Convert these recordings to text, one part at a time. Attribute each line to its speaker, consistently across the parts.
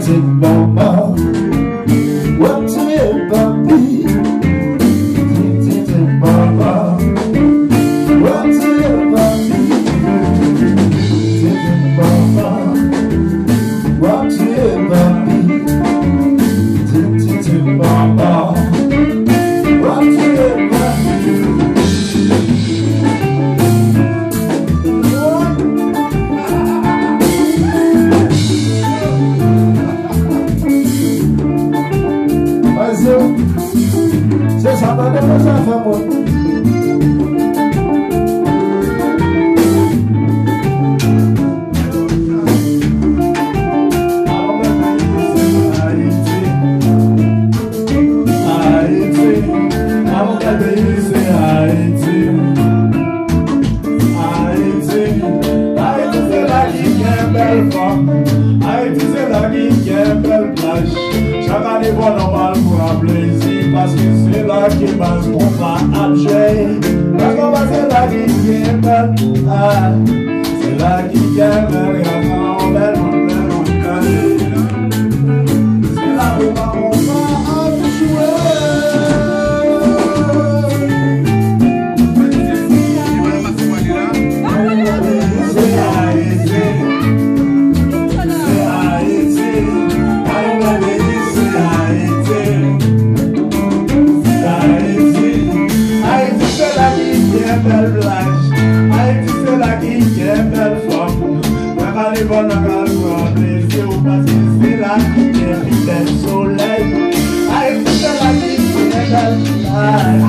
Speaker 1: C'est ça, pas de ça,
Speaker 2: chaque année qu'on en parle pour un plaisir, parce que c'est là qui passe qu'on va abjouer. Parce qu'on va c'est là qui est belle, c'est là qui est belle, on belle, c'est là où on va abjouer. Belle plage, Haïti c'est là qui est belle femme. Même à l'époque on a le plaisir parce que c'est là qui est bel soleil. Haïti c'est là qui est belle plage,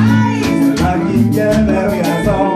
Speaker 2: c'est là qui est belle garçon.